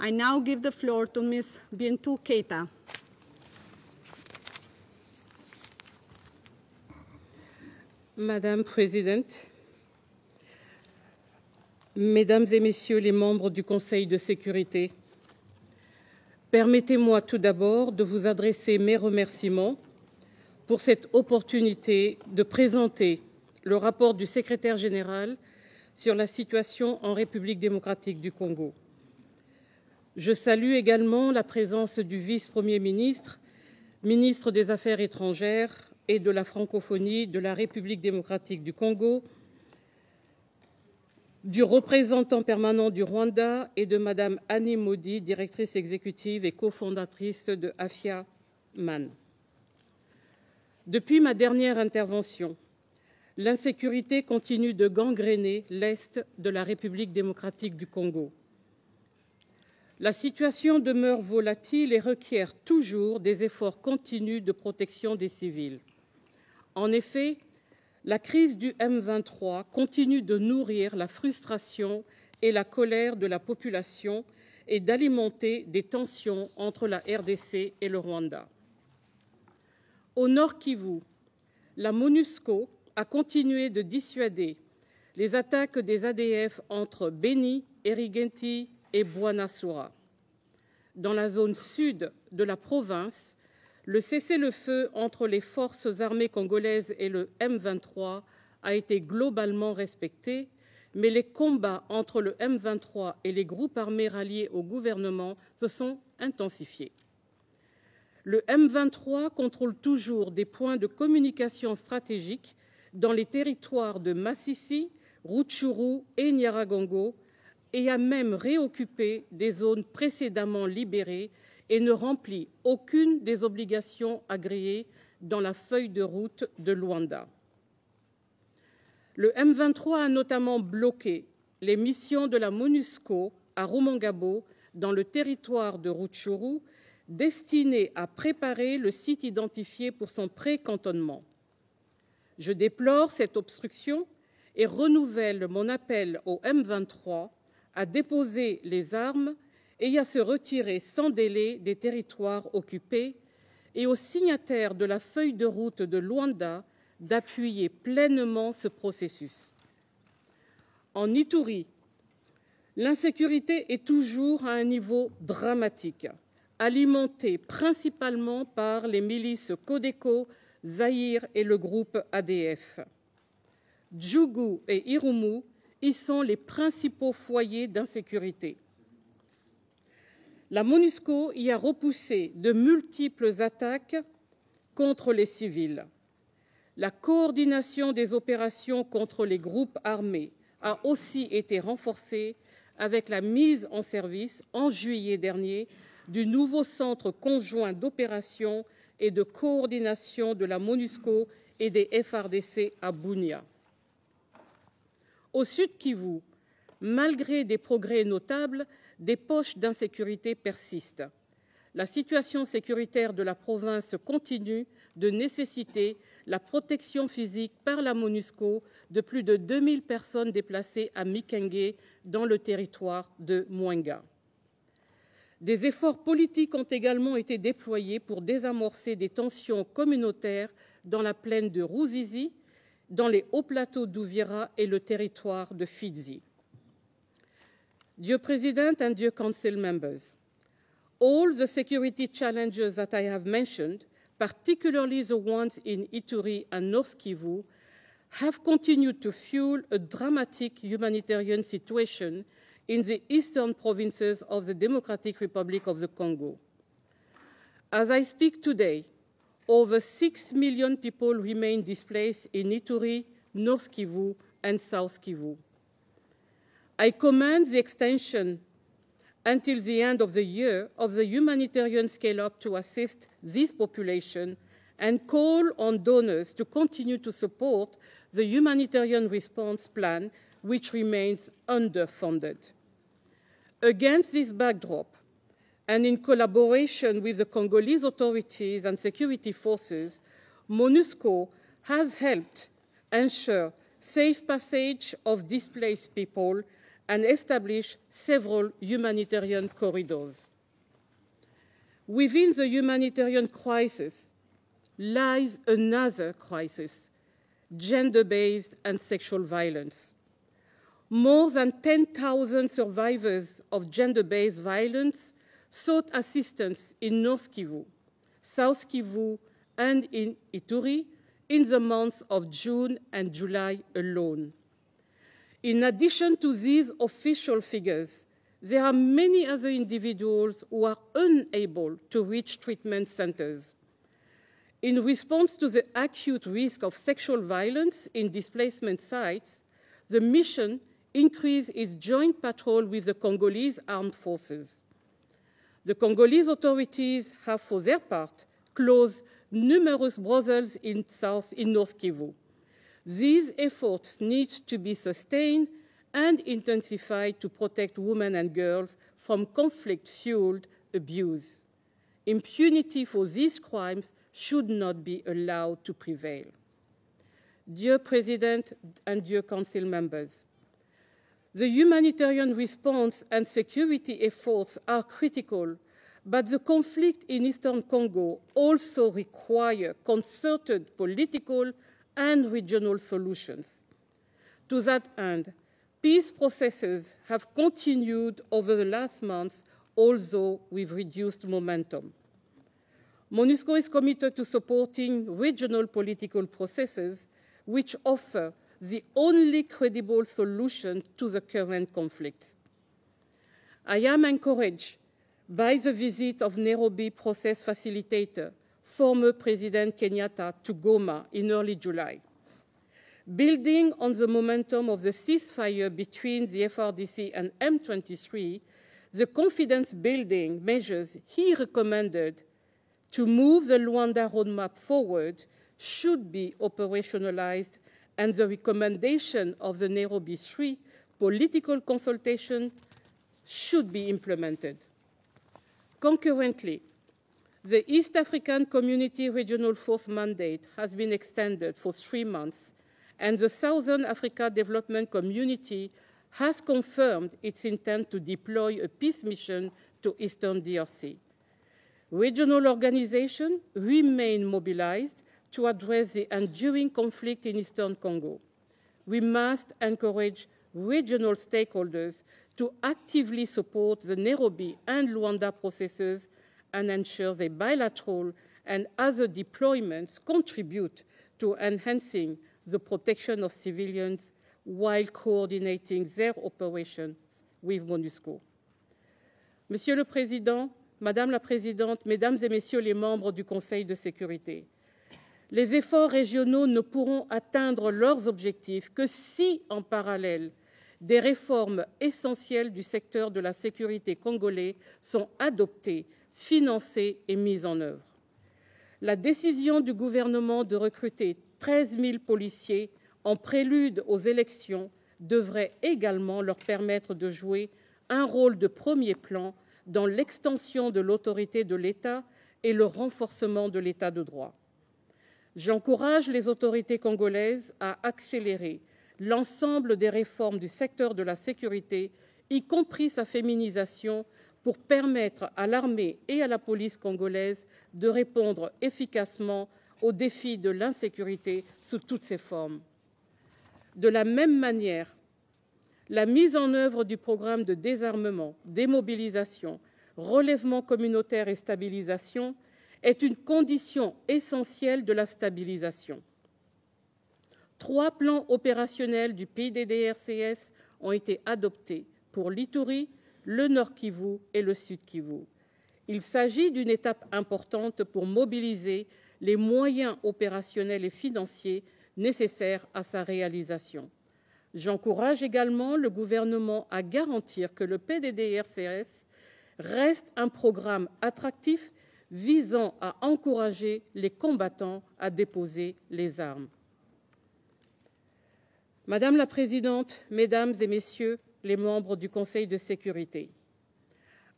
I now give the floor to Ms. Bintou Keita. Madame la Présidente, Mesdames et Messieurs les membres du Conseil de sécurité, permettez-moi tout d'abord de vous adresser mes remerciements pour cette opportunité de présenter le rapport du secrétaire général sur la situation en République démocratique du Congo. Je salue également la présence du vice-premier ministre, ministre des Affaires étrangères et de la francophonie de la République démocratique du Congo, du représentant permanent du Rwanda et de Madame Annie Modi, directrice exécutive et cofondatrice de Afia Man. Depuis ma dernière intervention, l'insécurité continue de gangréner l'Est de la République démocratique du Congo. La situation demeure volatile et requiert toujours des efforts continus de protection des civils. En effet, la crise du M23 continue de nourrir la frustration et la colère de la population et d'alimenter des tensions entre la RDC et le Rwanda. Au Nord Kivu, la MONUSCO a continué de dissuader les attaques des ADF entre Beni, Erigenti et Bouanasoura. Dans la zone sud de la province, le cessez-le-feu entre les forces armées congolaises et le M23 a été globalement respecté, mais les combats entre le M23 et les groupes armés ralliés au gouvernement se sont intensifiés. Le M23 contrôle toujours des points de communication stratégiques dans les territoires de Massissi, Rutshuru et Nyiragongo et a même réoccupé des zones précédemment libérées et ne remplit aucune des obligations agréées dans la feuille de route de Luanda. Le M23 a notamment bloqué les missions de la MONUSCO à Rumangabo, dans le territoire de Rutshuru, destinées à préparer le site identifié pour son pré-cantonnement. Je déplore cette obstruction et renouvelle mon appel au M23 à déposer les armes et à se retirer sans délai des territoires occupés, et aux signataires de la feuille de route de Luanda d'appuyer pleinement ce processus. En Ituri, l'insécurité est toujours à un niveau dramatique, alimentée principalement par les milices Codeco, Zaïre et le groupe ADF. Djougou et Irumu y sont les principaux foyers d'insécurité. La MONUSCO y a repoussé de multiples attaques contre les civils. La coordination des opérations contre les groupes armés a aussi été renforcée avec la mise en service, en juillet dernier, du nouveau centre conjoint d'opération et de coordination de la MONUSCO et des FARDC à Bunia. Au Sud Kivu, malgré des progrès notables, des poches d'insécurité persistent. La situation sécuritaire de la province continue de nécessiter la protection physique par la MONUSCO de plus de 2000 personnes déplacées à Mikenge, dans le territoire de Mwenga. Des efforts politiques ont également été déployés pour désamorcer des tensions communautaires dans la plaine de Ruzizi, dans les hauts plateaux d'Uvira et le territoire de Fizi. Dear President and dear Council members, all the security challenges that I have mentioned, particularly the ones in Ituri and North Kivu, have continued to fuel a dramatic humanitarian situation in the eastern provinces of the Democratic Republic of the Congo. As I speak today, over 6 million people remain displaced in Ituri, North Kivu, and South Kivu. I commend the extension until the end of the year of the humanitarian scale-up to assist this population and call on donors to continue to support the humanitarian response plan, which remains underfunded. Against this backdrop, and in collaboration with the Congolese authorities and security forces, MONUSCO has helped ensure safe passage of displaced people and establish several humanitarian corridors. Within the humanitarian crisis lies another crisis, gender-based and sexual violence. More than 10,000 survivors of gender-based violence sought assistance in North Kivu, South Kivu, and in Ituri in the months of June and July alone. In addition to these official figures, there are many other individuals who are unable to reach treatment centers. In response to the acute risk of sexual violence in displacement sites, the mission increased its joint patrol with the Congolese armed forces. The Congolese authorities have, for their part, closed numerous brothels in North Kivu. These efforts need to be sustained and intensified to protect women and girls from conflict-fueled abuse. Impunity for these crimes should not be allowed to prevail. Dear President and dear Council members, the humanitarian response and security efforts are critical, but the conflict in Eastern Congo also requires concerted political and regional solutions. To that end, peace processes have continued over the last months, although with reduced momentum. MONUSCO is committed to supporting regional political processes which offer the only credible solution to the current conflict. I am encouraged by the visit of Nairobi process facilitator, former President Kenyatta, to Goma in early July. Building on the momentum of the ceasefire between the FRDC and M23, the confidence-building measures he recommended to move the Luanda roadmap forward should be operationalized, and the recommendation of the Nairobi 3 political consultation should be implemented. Concurrently, the East African Community Regional Force mandate has been extended for 3 months, and the Southern Africa Development Community has confirmed its intent to deploy a peace mission to Eastern DRC. Regional organizations remain mobilized to address the enduring conflict in Eastern Congo. We must encourage regional stakeholders to actively support the Nairobi and Luanda processes and ensure their bilateral and other deployments contribute to enhancing the protection of civilians while coordinating their operations with MONUSCO. Monsieur le Président, Madame la Présidente, Mesdames et Messieurs les membres du Conseil de sécurité, les efforts régionaux ne pourront atteindre leurs objectifs que si, en parallèle, des réformes essentielles du secteur de la sécurité congolais sont adoptées, financées et mises en œuvre. La décision du gouvernement de recruter 13 000 policiers en prélude aux élections devrait également leur permettre de jouer un rôle de premier plan dans l'extension de l'autorité de l'État et le renforcement de l'État de droit. J'encourage les autorités congolaises à accélérer l'ensemble des réformes du secteur de la sécurité, y compris sa féminisation, pour permettre à l'armée et à la police congolaise de répondre efficacement aux défis de l'insécurité sous toutes ses formes. De la même manière, la mise en œuvre du programme de désarmement, démobilisation, relèvement communautaire et stabilisation est une condition essentielle de la stabilisation. 3 plans opérationnels du PDDRCS ont été adoptés pour l'Ituri, le Nord Kivu et le Sud Kivu. Il s'agit d'une étape importante pour mobiliser les moyens opérationnels et financiers nécessaires à sa réalisation. J'encourage également le gouvernement à garantir que le PDDRCS reste un programme attractif visant à encourager les combattants à déposer les armes. Madame la Présidente, Mesdames et Messieurs les membres du Conseil de sécurité,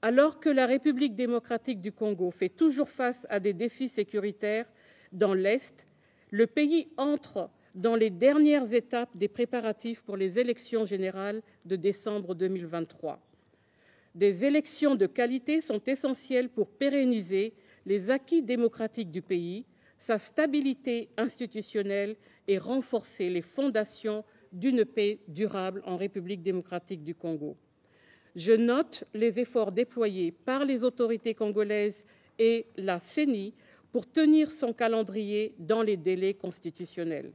alors que la République démocratique du Congo fait toujours face à des défis sécuritaires dans l'Est, le pays entre dans les dernières étapes des préparatifs pour les élections générales de décembre 2023. Des élections de qualité sont essentielles pour pérenniser les acquis démocratiques du pays, sa stabilité institutionnelle et renforcer les fondations d'une paix durable en République démocratique du Congo. Je note les efforts déployés par les autorités congolaises et la CENI pour tenir son calendrier dans les délais constitutionnels.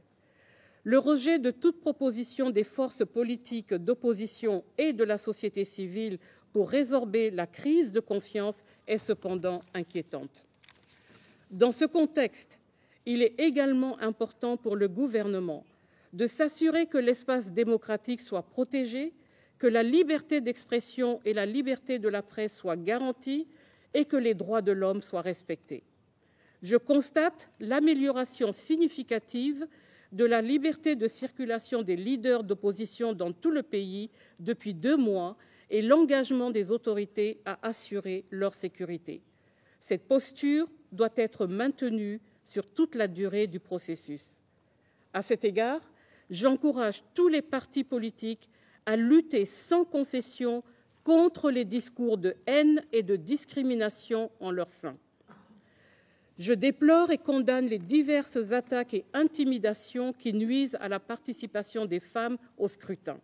Le rejet de toute proposition des forces politiques d'opposition et de la société civile pour résorber la crise de confiance est cependant inquiétante. Dans ce contexte, il est également important pour le gouvernement de s'assurer que l'espace démocratique soit protégé, que la liberté d'expression et la liberté de la presse soient garanties et que les droits de l'homme soient respectés. Je constate l'amélioration significative de la liberté de circulation des leaders d'opposition dans tout le pays depuis 2 mois et l'engagement des autorités à assurer leur sécurité. Cette posture doit être maintenue sur toute la durée du processus. À cet égard, j'encourage tous les partis politiques à lutter sans concession contre les discours de haine et de discrimination en leur sein. Je déplore et condamne les diverses attaques et intimidations qui nuisent à la participation des femmes au scrutin.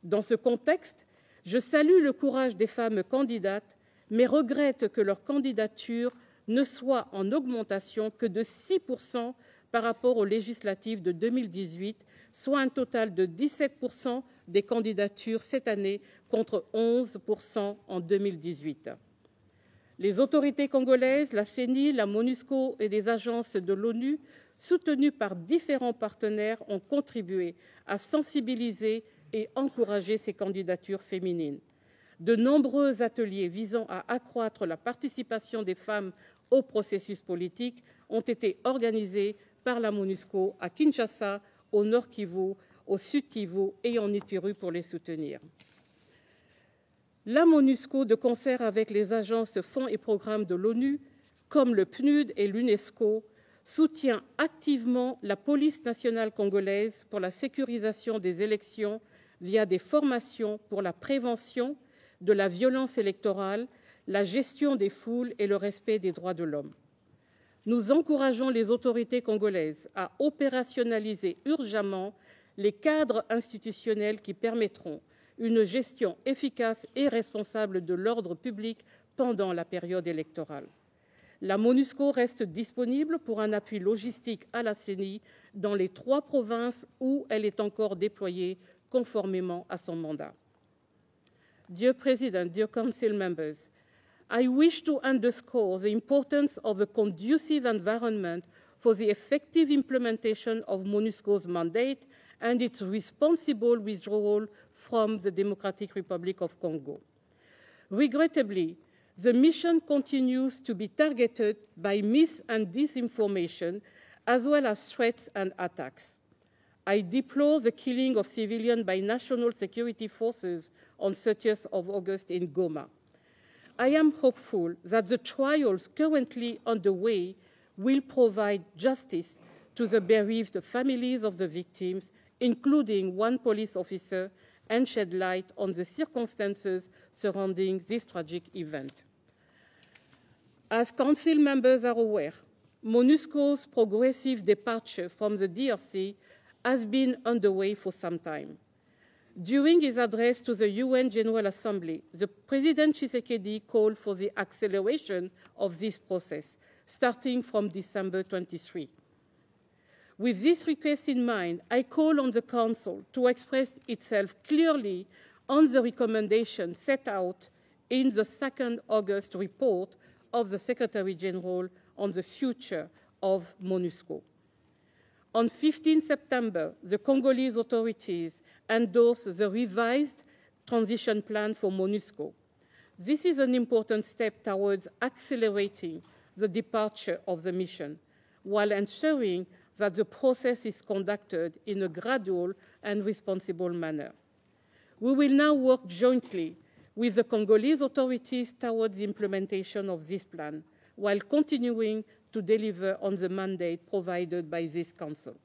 Dans ce contexte, je salue le courage des femmes candidates, mais regrette que leur candidature ne soit en augmentation que de 6% par rapport aux législatives de 2018, soit un total de 17% des candidatures cette année contre 11% en 2018. Les autorités congolaises, la CENI, la MONUSCO et des agences de l'ONU, soutenues par différents partenaires, ont contribué à sensibiliser et encourager ces candidatures féminines. De nombreux ateliers visant à accroître la participation des femmes au processus politique ont été organisés par la MONUSCO à Kinshasa, au Nord Kivu, au Sud Kivu et en Ituri pour les soutenir. La MONUSCO, de concert avec les agences, fonds et programmes de l'ONU, comme le PNUD et l'UNESCO, soutient activement la police nationale congolaise pour la sécurisation des élections via des formations pour la prévention de la violence électorale, la gestion des foules et le respect des droits de l'homme. Nous encourageons les autorités congolaises à opérationnaliser urgemment les cadres institutionnels qui permettront une gestion efficace et responsable de l'ordre public pendant la période électorale. La MONUSCO reste disponible pour un appui logistique à la CENI dans les 3 provinces où elle est encore déployée conformément à son mandat. Dear President, dear Council members, I wish to underscore the importance of a conducive environment for the effective implementation of MONUSCO's mandate and its responsible withdrawal from the Democratic Republic of Congo. Regrettably, the mission continues to be targeted by mis- and disinformation, as well as threats and attacks. I deplore the killing of civilians by national security forces on 30th of August in Goma. I am hopeful that the trials currently underway will provide justice to the bereaved families of the victims, including one police officer, and shed light on the circumstances surrounding this tragic event. As Council members are aware, MONUSCO's progressive departure from the DRC has been underway for some time. During his address to the UN General Assembly, the President Tshisekedi called for the acceleration of this process, starting from December 23. With this request in mind, I call on the Council to express itself clearly on the recommendation set out in the 2nd August report of the Secretary General on the future of MONUSCO. On 15 September, the Congolese authorities endorsed the revised transition plan for MONUSCO. This is an important step towards accelerating the departure of the mission, while ensuring that the process is conducted in a gradual and responsible manner. We will now work jointly with the Congolese authorities towards the implementation of this plan, while continuing to deliver on the mandate provided by this Council.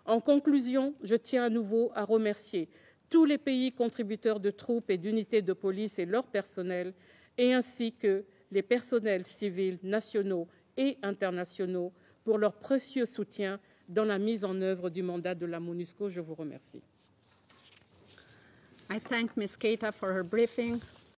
En conclusion, je tiens à nouveau à remercier tous les pays contributeurs de troupes et d'unités de police et leur personnel, ainsi que les personnels civils nationaux et internationaux pour leur précieux soutien dans la mise en œuvre du mandat de la MONUSCO. Je vous remercie. I thank Ms. Keita for her briefing.